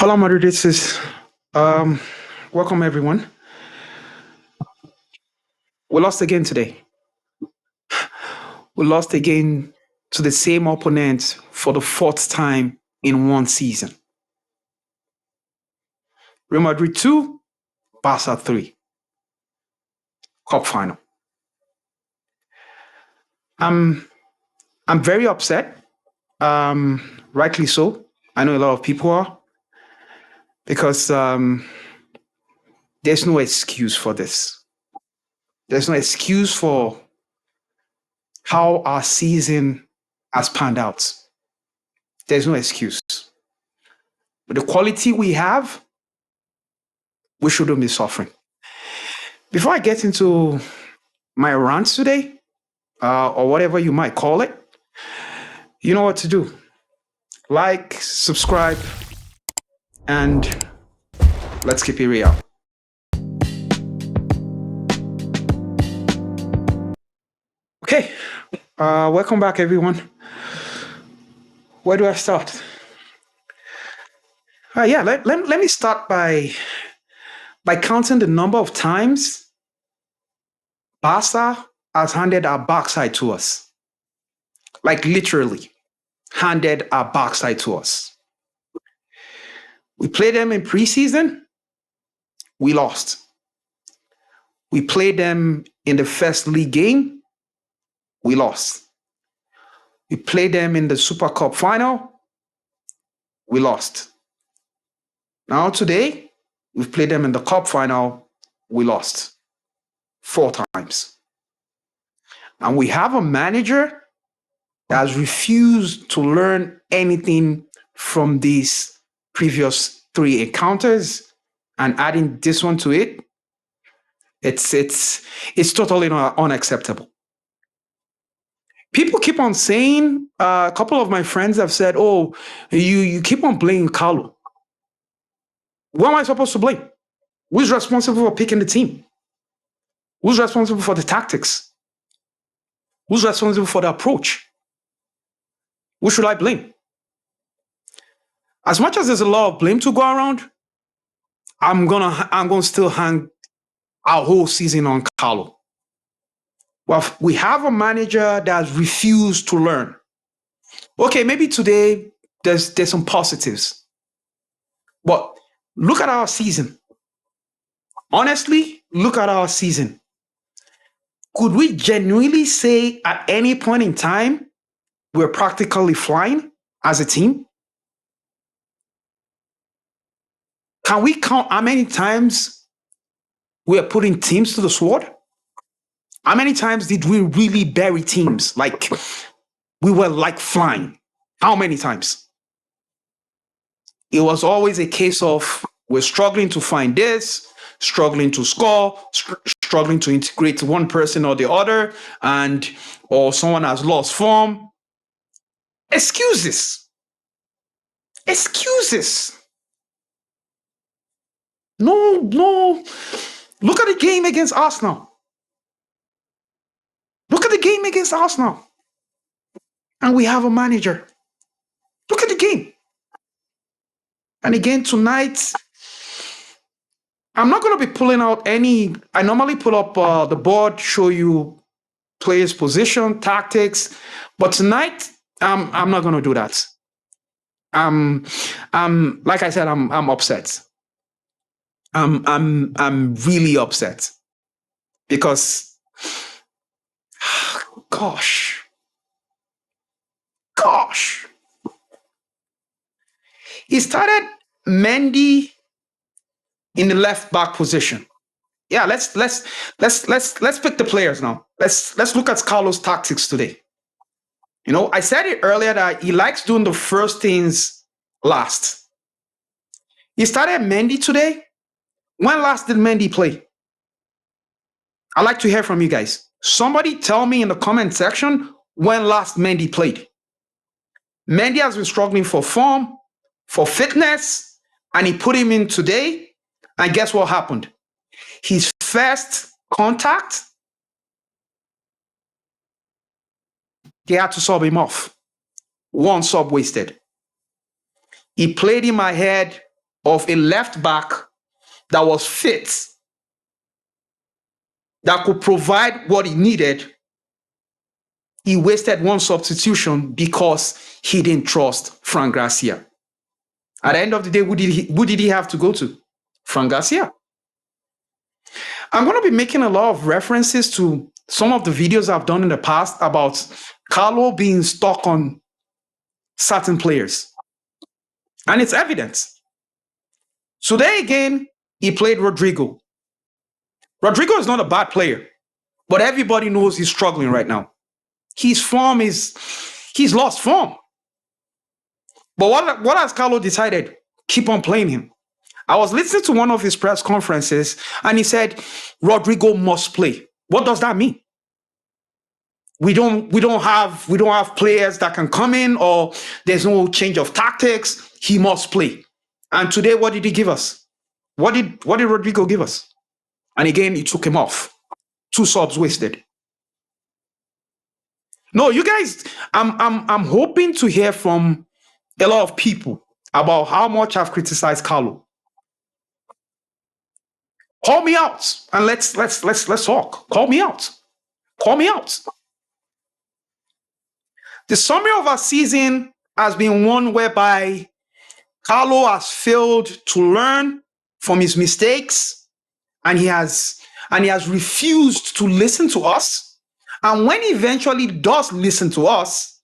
Hello, Madrid. This is um, welcome everyone. We lost again today. We lost again to the same opponent for the fourth time in one season. Real Madrid 2, Barca 3, cup final. I'm I'm very upset. Rightly so. I know a lot of people are because there's no excuse for this. There's no excuse for how our season has panned out. There's no excuse. With the quality we have, we shouldn't be suffering. Before I get into my rant today, or whatever you might call it, you know what to do. Like, subscribe, and let's keep it real. Okay, welcome back, everyone. Where do I start? Yeah, let me start by counting the number of times Barca has handed our backside to us. Like, literally, handed our backside to us. We played them in preseason, we lost. We played them in the first league game, we lost. We played them in the Super Cup final, we lost. Now today, we've played them in the Cup final, we lost 4 times. And we have a manager that has refused to learn anything from these previous 3 encounters, and adding this one to it, it's totally unacceptable. People keep on saying, a couple of my friends have said, "Oh, you keep on blaming Carlo." What am I supposed to blame? Who's responsible for picking the team? Who's responsible for the tactics? Who's responsible for the approach? Who should I blame? As much as there's a lot of blame to go around, I'm gonna still hang our whole season on Carlo. Well, we have a manager that has refused to learn. Okay, maybe today there's some positives, but look at our season. Honestly, look at our season. Could we genuinely say at any point in time we're practically flying as a team? Can we count how many times we are putting teams to the sword? How many times did we really bury teams? Like we were like flying. How many times? It was always a case of we're struggling to find this, struggling to score, struggling to integrate one person or the other, and or someone has lost form. Excuses. Excuses. No, no. Look at the game against Arsenal. Look at the game against Arsenal. And we have a manager. Look at the game. And again tonight, I'm not going to be pulling out any. I normally pull up the board, show you players' position, tactics, but tonight I'm not going to do that. Like I said, I'm upset. I'm really upset because, gosh, gosh, he started Mendy in the left back position. Yeah, let's pick the players now. Let's look at Carlos' tactics today. You know, I said it earlier that he likes doing the first things last. He started Mendy today. When last did Mendy play? I'd like to hear from you guys. Somebody tell me in the comment section when last Mendy played. Mendy has been struggling for form, for fitness, and he put him in today. And guess what happened? His first contact, they had to sub him off. One sub wasted. He played him ahead of a left back that was fit, that could provide what he needed, he wasted one substitution because he didn't trust Fran Garcia. At the end of the day, who did he have to go to? Fran Garcia. I'm going to be making a lot of references to some of the videos I've done in the past about Carlo being stuck on certain players. And it's evident. Today again, he played Rodrigo. Rodrigo is not a bad player, but everybody knows he's struggling right now. He's lost form. But what has Carlo decided? Keep on playing him. I was listening to one of his press conferences and he said, Rodrigo must play. What does that mean? We don't have players that can come in, or there's no change of tactics. He must play. And today, what did he give us? What did Rodrigo give us? And again, he took him off. 2 subs wasted. No, you guys, I'm hoping to hear from a lot of people about how much I've criticized Carlo. Call me out and let's talk. Call me out. Call me out. The summary of our season has been one whereby Carlo has failed to learn from his mistakes, and he has refused to listen to us. And when he eventually does listen to us,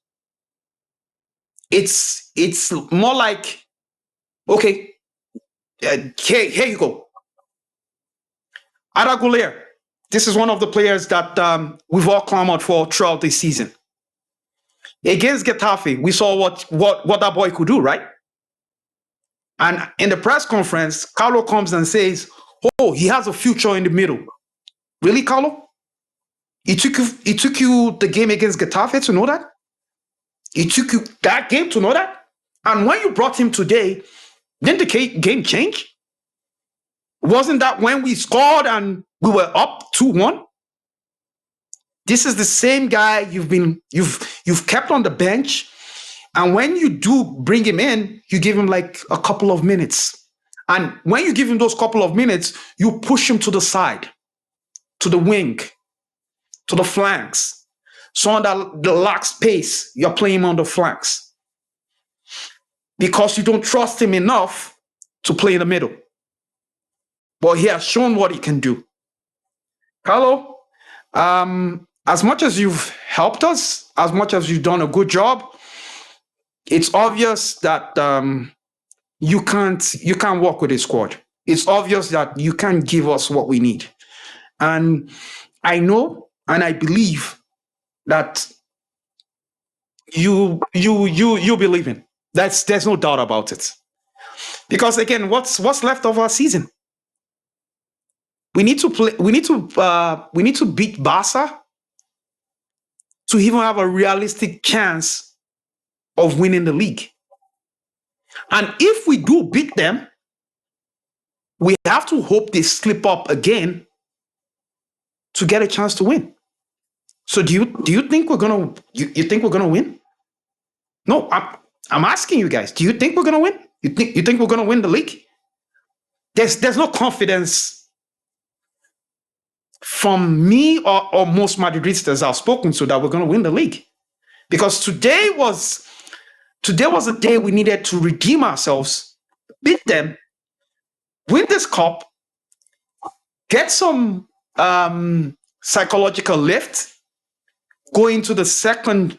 it's more like, okay, here you go. Ada Guler, this is one of the players that we've all clamored for throughout this season. Against Getafe, we saw what that boy could do, right? And in the press conference, Carlo comes and says, oh, he has a future in the middle. Really, Carlo? It took you the game against Getafe to know that? It took you that game to know that? And when you brought him today, didn't the game change? Wasn't that when we scored and we were up 2-1? This is the same guy you've kept on the bench, and when you do bring him in, you give him like a couple of minutes. And when you give him those couple of minutes, you push him to the side, to the wing, to the flanks. So that the lacks pace, you're playing him on the flanks because you don't trust him enough to play in the middle. But he has shown what he can do. Carlo, as much as you've helped us, as much as you've done a good job, it's obvious that you can't work with a squad. It's obvious that you can't give us what we need. And I know and I believe that you believe in. There's no doubt about it. Because again, what's left of our season? We need to beat Barca to even have a realistic chance of winning the league. And if we do beat them, we have to hope they slip up again to get a chance to win. So do you think we're gonna you think we're gonna win? No, I'm asking you guys. Do you think we're gonna win? You think we're gonna win the league? There's no confidence from me or most Madridistas I've spoken to that we're gonna win the league, because today was a day we needed to redeem ourselves, beat them, win this cup, get some psychological lift, go into the second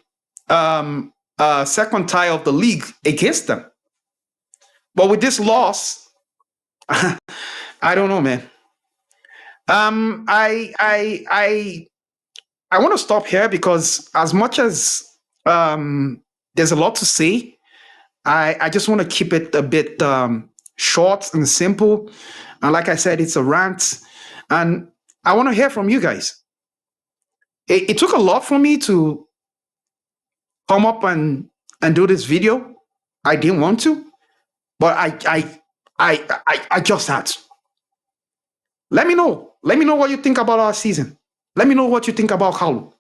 tie of the league against them. But with this loss, I don't know, man. I want to stop here because as much as there's a lot to say, I just want to keep it a bit short and simple. And like I said, it's a rant, and I want to hear from you guys. It took a lot for me to come up and do this video. I didn't want to, but I just had to. Let me know. Let me know what you think about our season. Let me know what you think about Carlo.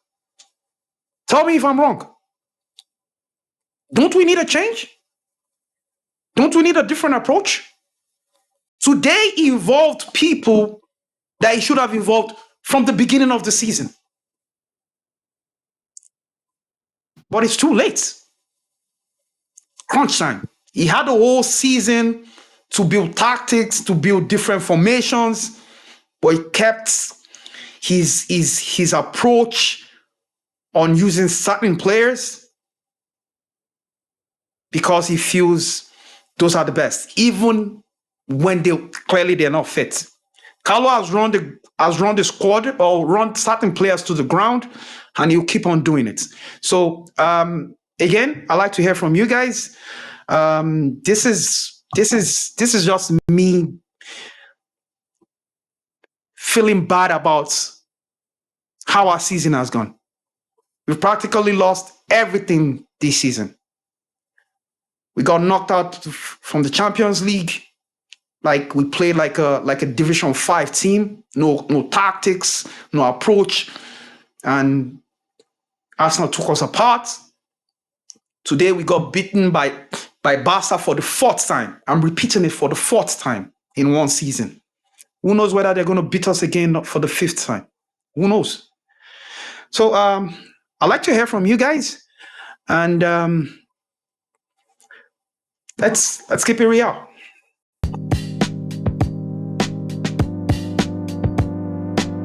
Tell me if I'm wrong. Don't we need a change? Don't we need a different approach? Today he involved people that he should have involved from the beginning of the season. But it's too late. Crunch time. He had a whole season to build tactics, to build different formations, but he kept his approach on using certain players because he feels those are the best, even when they're not fit. Carlo has run the squad or run certain players to the ground, and he'll keep on doing it. So again, I'd like to hear from you guys. This is just me feeling bad about how our season has gone. We've practically lost everything this season. We got knocked out from the Champions League. Like we played like a Division 5 team. No tactics, no approach, and Arsenal took us apart. Today we got beaten by Barca for the fourth time. I'm repeating it for the fourth time in one season. Who knows whether they're going to beat us again for the fifth time? Who knows? So I'd like to hear from you guys, and let's keep it real.